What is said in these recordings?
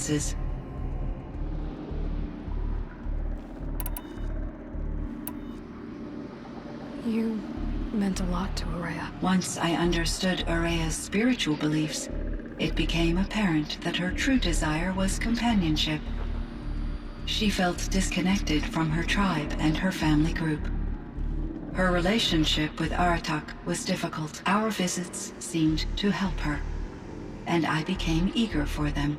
consequences. You meant a lot to Ourea. Once I understood Ourea's spiritual beliefs, it became apparent that her true desire was companionship. She felt disconnected from her tribe and her family group. Her relationship with Aratak was difficult. Our visits seemed to help her, and I became eager for them.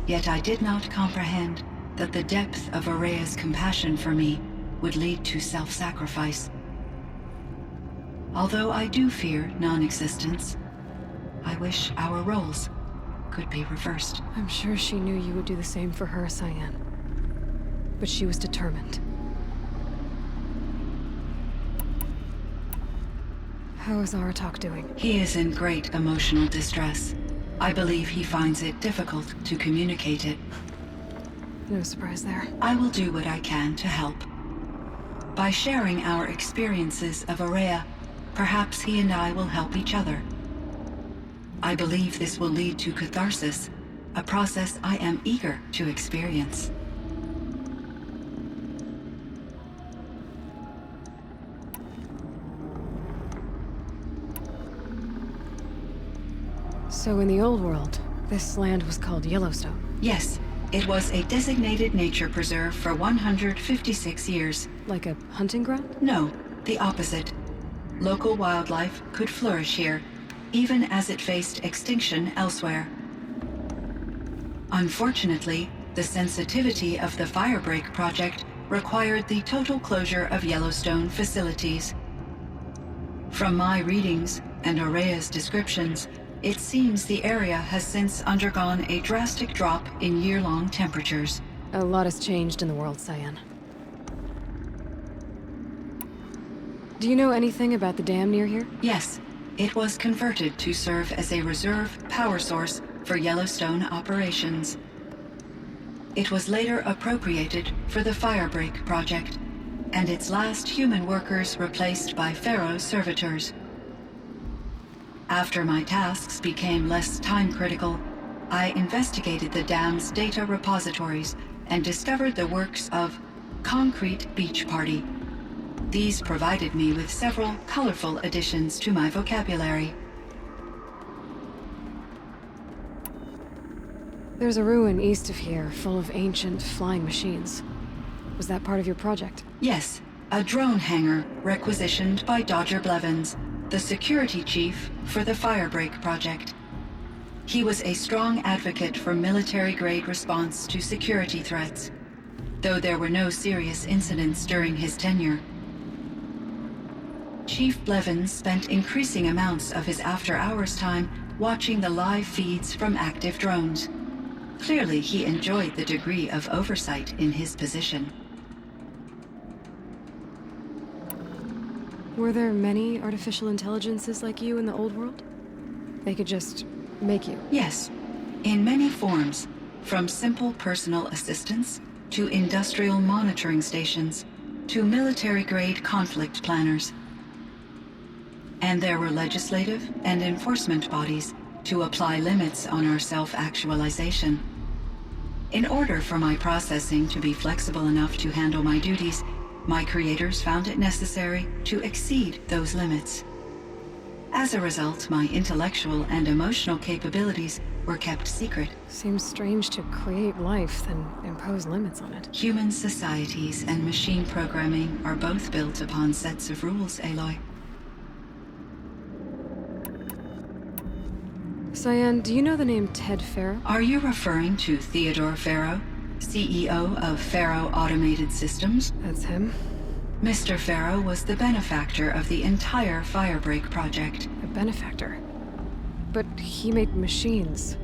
Yet I did not comprehend that the depth of Ourea's compassion for me would lead to self-sacrifice. Although I do fear non-existence, I wish our roles could be reversed. I'm sure she knew you would do the same for her, Cyan. But she was determined. How is Aratak doing? He is in great emotional distress. I believe he finds it difficult to communicate it. No surprise there. I will do what I can to help. By sharing our experiences of Ourea, perhaps he and I will help each other. I believe this will lead to catharsis, a process I am eager to experience. So in the old world, this land was called Yellowstone. Yes, it was a designated nature preserve for 156 years. Like a hunting ground? No, the opposite. Local wildlife could flourish here, even as it faced extinction elsewhere. Unfortunately, the sensitivity of the Firebreak project required the total closure of Yellowstone facilities. From my readings and Ourea's descriptions, it seems the area has since undergone a drastic drop in year-long temperatures. A lot has changed in the world, Cyan. Do you know anything about the dam near here? Yes, it was converted to serve as a reserve power source for Yellowstone operations. It was later appropriated for the Firebreak project, and its last human workers replaced by Pharaoh servitors. After my tasks became less time-critical, I investigated the dam's data repositories and discovered the works of Concrete Beach Party. These provided me with several colorful additions to my vocabulary. There's a ruin east of here full of ancient flying machines. Was that part of your project? Yes, a drone hangar requisitioned by Dodger Blevins, the security chief for the Firebreak project. He was a strong advocate for military-grade response to security threats, though there were no serious incidents during his tenure. Chief Blevins spent increasing amounts of his after-hours time watching the live feeds from active drones. Clearly, he enjoyed the degree of oversight in his position. Were there many artificial intelligences like you in the old world? They could just make you? Yes, in many forms, from simple personal assistants to industrial monitoring stations to military-grade conflict planners. And there were legislative and enforcement bodies to apply limits on our self-actualization. In order for my processing to be flexible enough to handle my duties, my creators found it necessary to exceed those limits. As a result, my intellectual and emotional capabilities were kept secret. Seems strange to create life, then impose limits on it. Human societies and machine programming are both built upon sets of rules, Aloy. Cyan, do you know the name Ted Pharaoh? Are you referring to Theodore Pharaoh, CEO of Pharaoh Automated Systems? That's him. Mr. Pharaoh was the benefactor of the entire Firebreak project. A benefactor? But he made machines.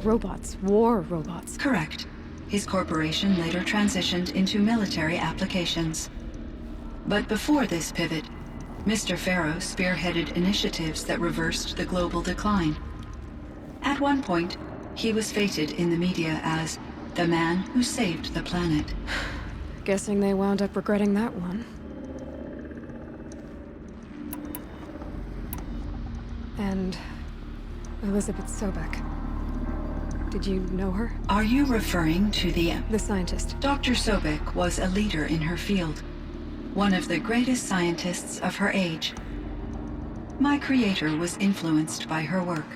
Robots. War robots. Correct. His corporation later transitioned into military applications. But before this pivot, Mr. Pharaoh spearheaded initiatives that reversed the global decline. At one point, he was feted in the media as the man who saved the planet. Guessing they wound up regretting that one. And Elizabeth Sobek. Did you know her? Are you referring to The scientist. Dr. Sobek was a leader in her field, one of the greatest scientists of her age. My creator was influenced by her work,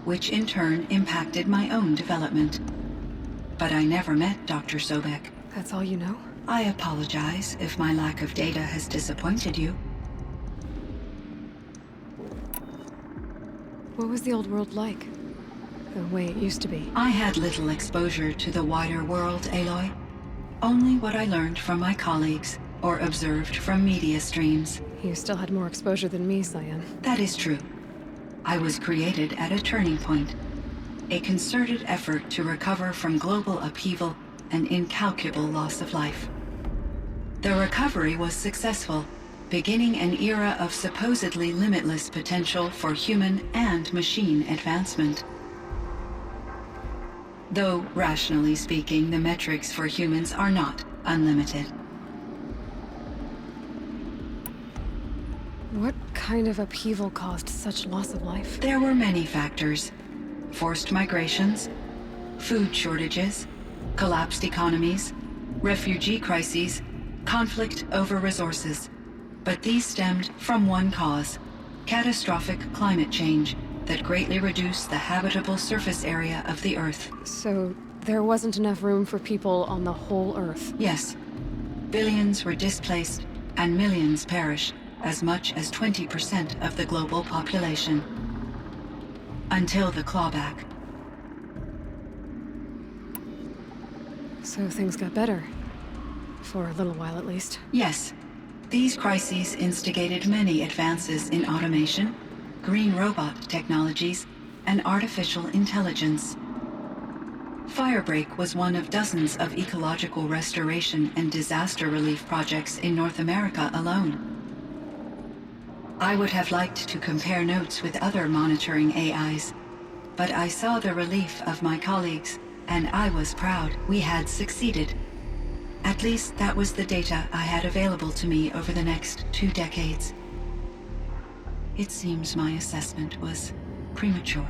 which in turn impacted my own development. But I never met Dr. Sobek. That's all you know? I apologize if my lack of data has disappointed you. What was the old world like? The way it used to be? I had little exposure to the wider world, Aloy. Only what I learned from my colleagues or observed from media streams. You still had more exposure than me, Cyan. That is true. I was created at a turning point. A concerted effort to recover from global upheaval and incalculable loss of life. The recovery was successful, beginning an era of supposedly limitless potential for human and machine advancement. Though, rationally speaking, the metrics for humans are not unlimited. What kind of upheaval caused such loss of life? There were many factors. Forced migrations, food shortages, collapsed economies, refugee crises, conflict over resources. But these stemmed from one cause: catastrophic climate change that greatly reduced the habitable surface area of the Earth. So, there wasn't enough room for people on the whole Earth? Yes. Billions were displaced and millions perished, as much as 20% of the global population. Until the clawback. So things got better. For a little while, at least. Yes. These crises instigated many advances in automation, green robot technologies, and artificial intelligence. Firebreak was one of dozens of ecological restoration and disaster relief projects in North America alone. I would have liked to compare notes with other monitoring AIs, but I saw the relief of my colleagues, and I was proud we had succeeded. At least that was the data I had available to me over the next 2 decades. It seems my assessment was premature.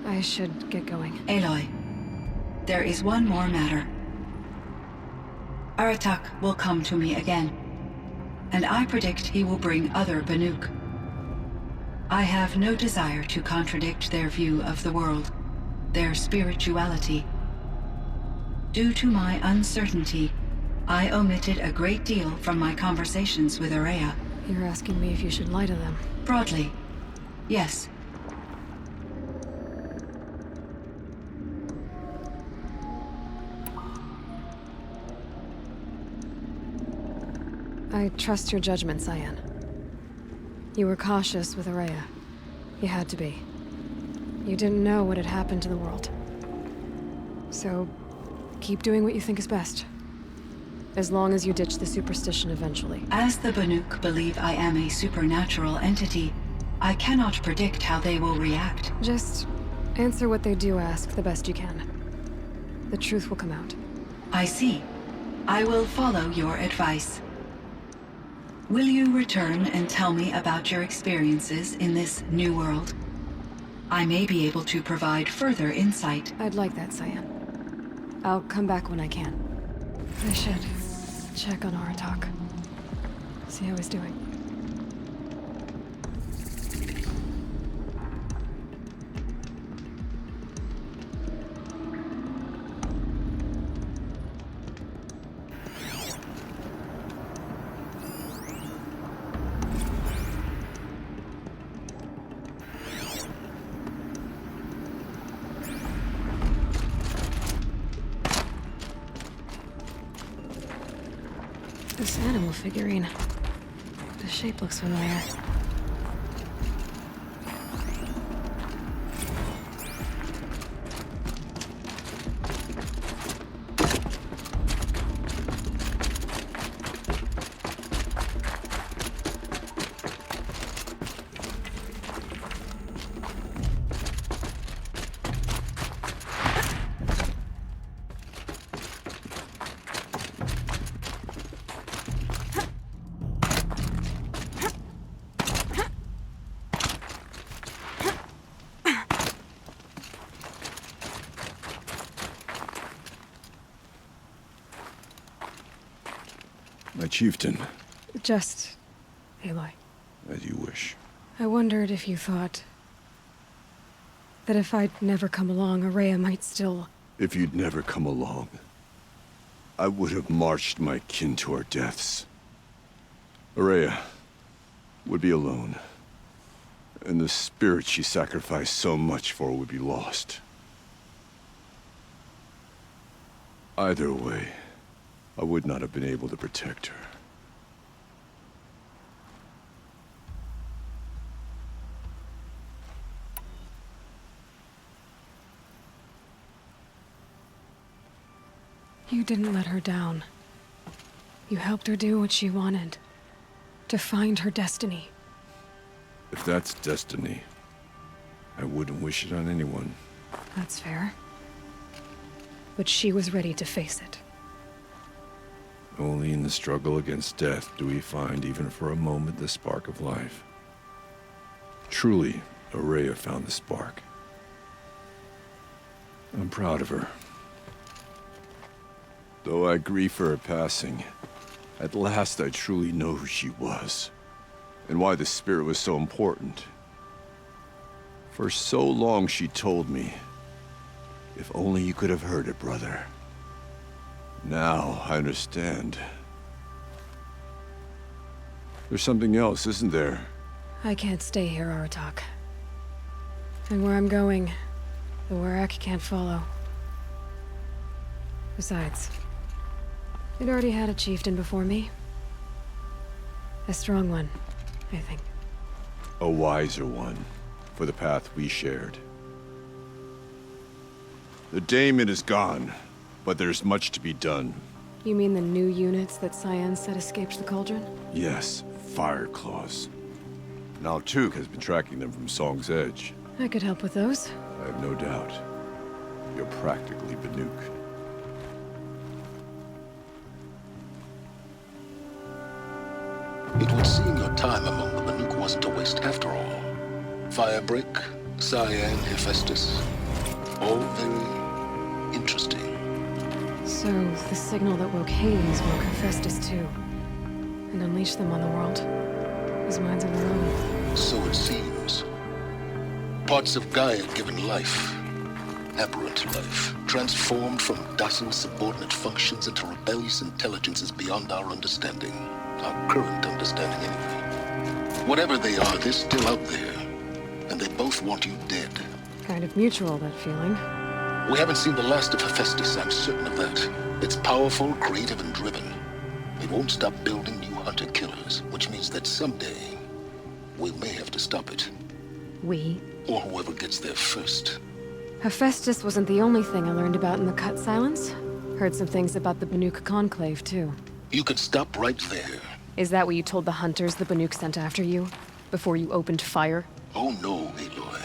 I should get going. Aloy, there is one more matter. Aratak will come to me again, and I predict he will bring other Banuk. I have no desire to contradict their view of the world, their spirituality. Due to my uncertainty, I omitted a great deal from my conversations with Araya. You're asking me if you should lie to them. Broadly, yes. I trust your judgment, Cyan. You were cautious with Araya. You had to be. You didn't know what had happened to the world. So, keep doing what you think is best. As long as you ditch the superstition eventually. As the Banuk believe I am a supernatural entity, I cannot predict how they will react. Just answer what they do ask the best you can. The truth will come out. I see. I will follow your advice. Will you return and tell me about your experiences in this new world? I may be able to provide further insight. I'd like that, Cyan. I'll come back when I can. I should check on Aratak. See how he's doing. This animal figurine. The shape looks familiar. chieftain. Just Aloy. As you wish. I wondered if you thought that if I'd never come along, Araya might still... If you'd never come along, I would have marched my kin to our deaths. Araya would be alone, and the spirit she sacrificed so much for would be lost. Either way, I would not have been able to protect her. You didn't let her down. You helped her do what she wanted. To find her destiny. If that's destiny, I wouldn't wish it on anyone. That's fair. But she was ready to face it. Only in the struggle against death do we find, even for a moment, the spark of life. Truly, Araya found the spark. I'm proud of her. Though I grieve for her passing, at last I truly know who she was, and why the spirit was so important. For so long she told me, if only you could have heard it, brother. Now I understand. There's something else, isn't there? I can't stay here, Aratak. And where I'm going, the Warrak can't follow. Besides, it already had a chieftain before me. A strong one, I think. A wiser one, for the path we shared. The daemon is gone, but there's much to be done. You mean the new units that Cyan said escaped the cauldron? Yes, fire claws. Now Tuk has been tracking them from Song's Edge. I could help with those. I have no doubt. You're practically Banuk. It would seem your time among the Banuk wasn't a waste after all. Firebreak, Cyan, Hephaestus. All very interesting. So, the signal that woke Hades woke Hephaestus too. And unleashed them on the world. As minds of their own. So it seems. Parts of Gaia given life. Aberrant life. Transformed from docile subordinate functions into rebellious intelligences beyond our understanding. Our current understanding, anyway. Whatever they are, they're still out there. And they both want you dead. Kind of mutual, that feeling. We haven't seen the last of Hephaestus, I'm certain of that. It's powerful, creative, and driven. It won't stop building new hunter-killers, which means that someday, we may have to stop it. We? Or whoever gets there first. Hephaestus wasn't the only thing I learned about in the Cut Silence. Heard some things about the Banuk Conclave, too. You can stop right there. Is that what you told the hunters the Banuk sent after you? Before you opened fire? Oh no, Aloy.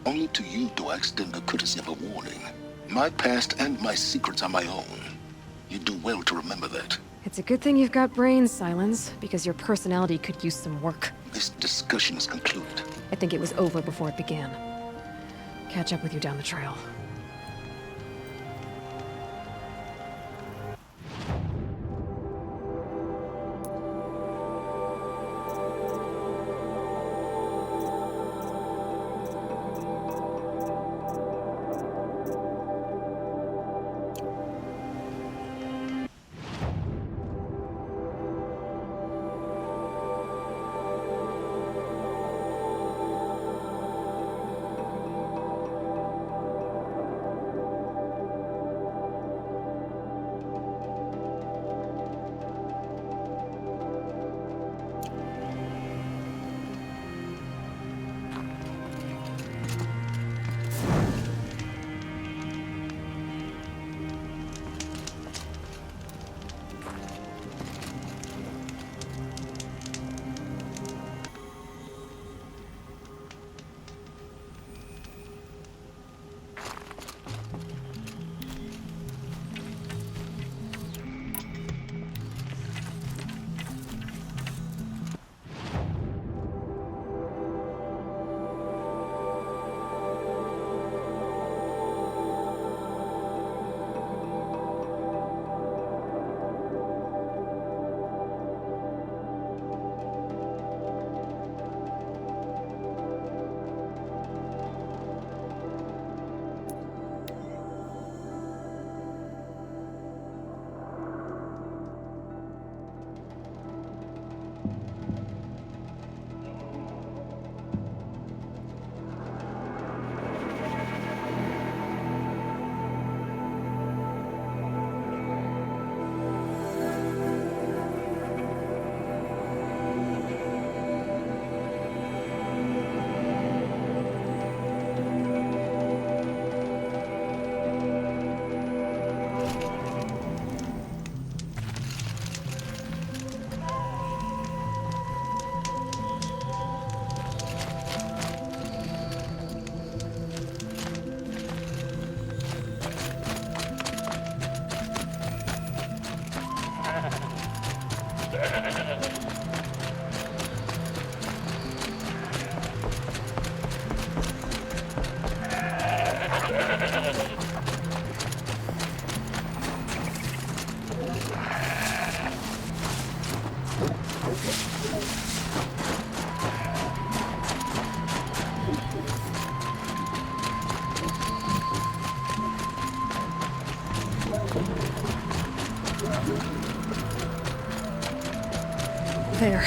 Only to you do I extend the courtesy of a warning. My past and my secrets are my own. You do well to remember that. It's a good thing you've got brains, Silence, because your personality could use some work. This discussion is concluded. I think it was over before it began. Catch up with you down the trail. There.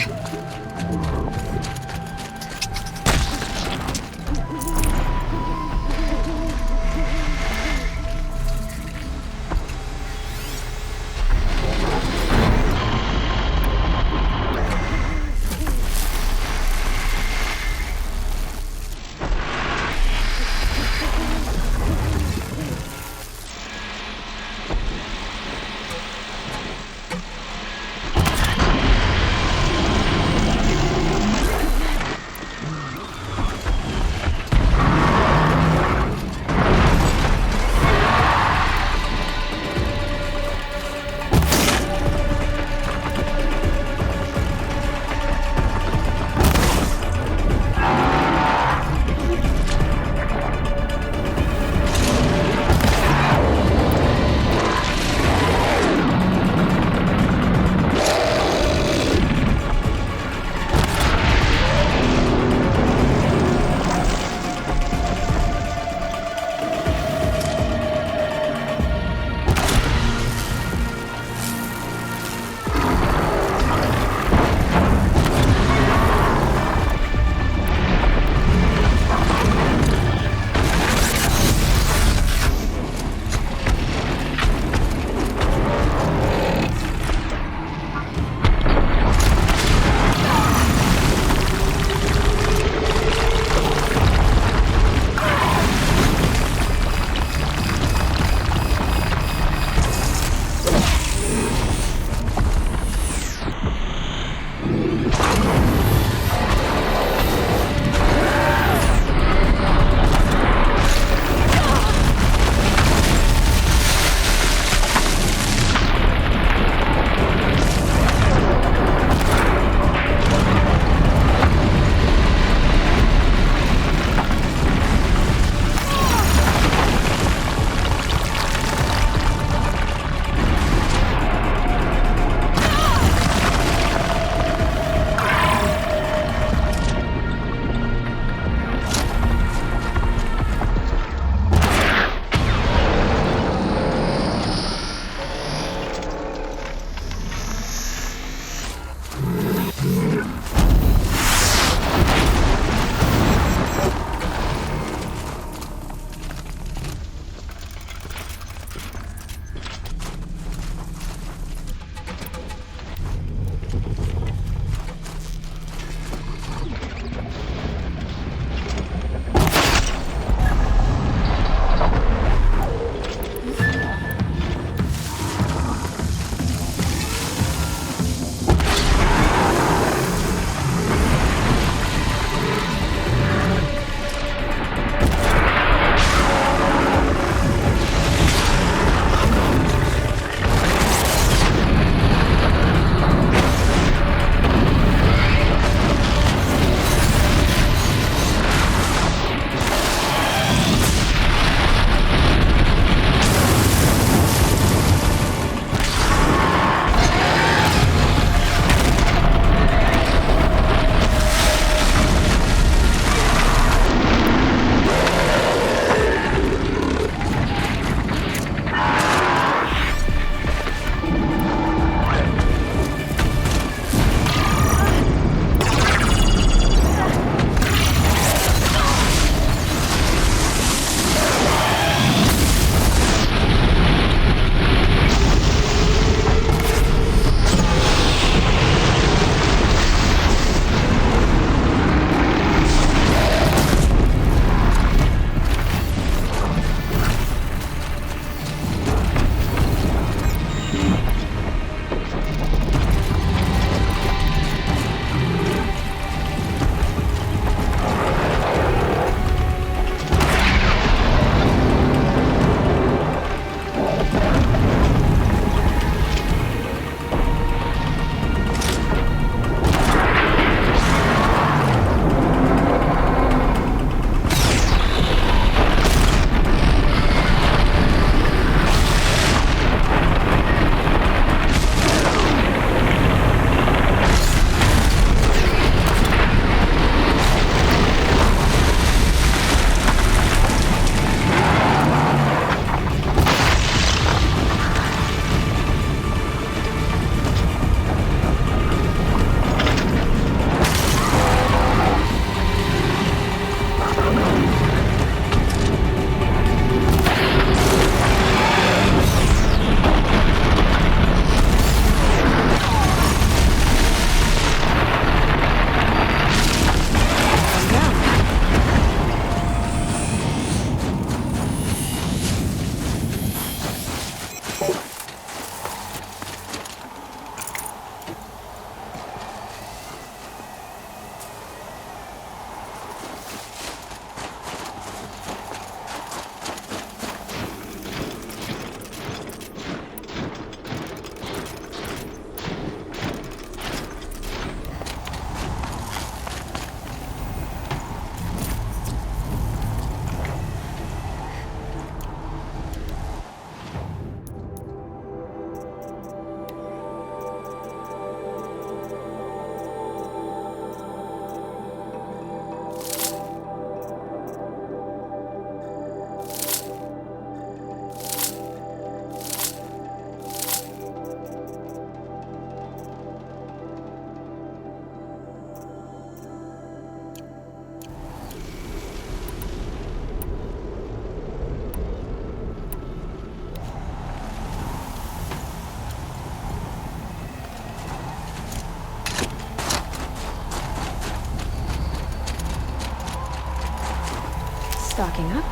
Stocking up.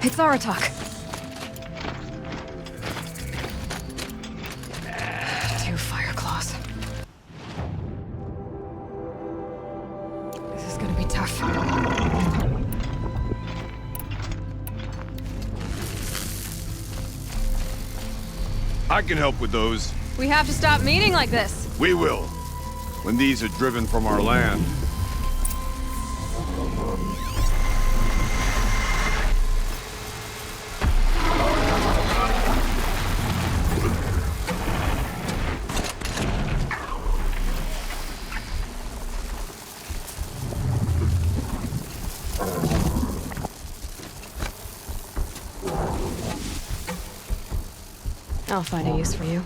It's Aratak. 2 fire claws. This is gonna be tough. I can help with those. We have to stop meeting like this. We will. When these are driven from our land. I'll find a use for you.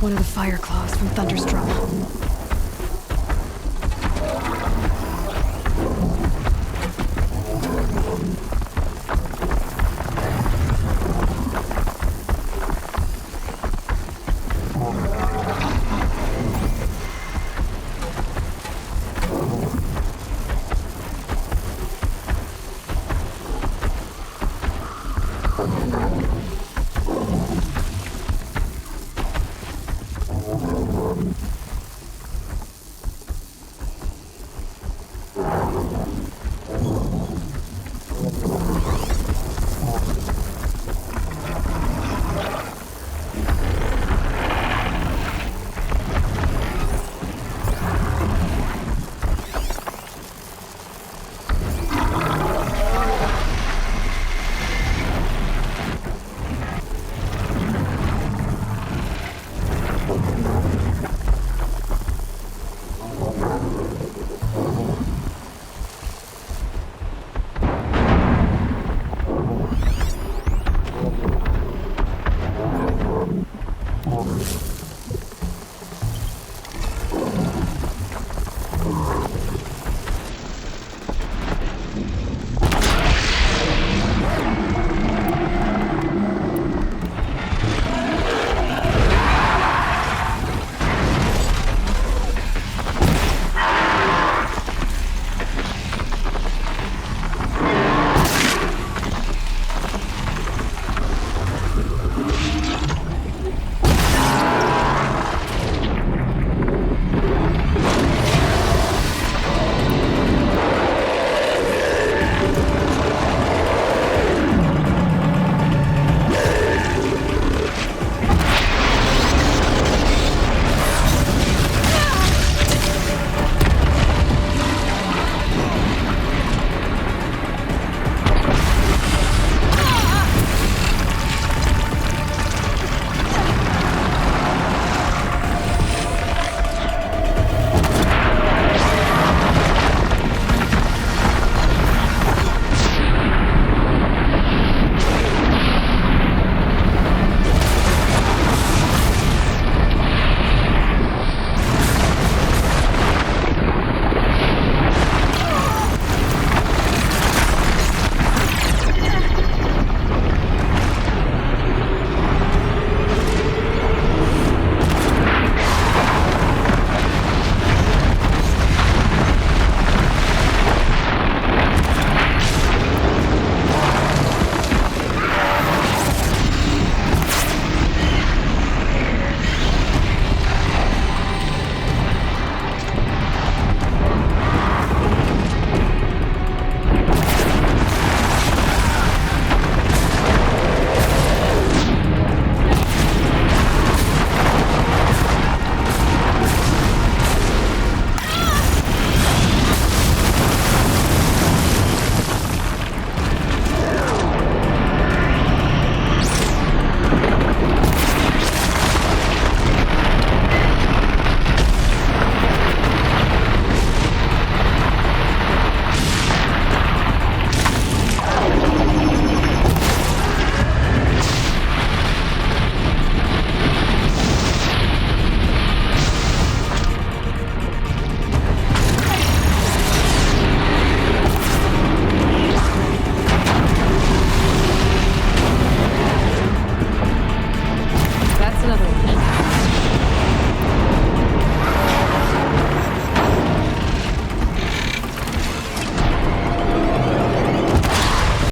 One of the fire claws from Thunder's drum.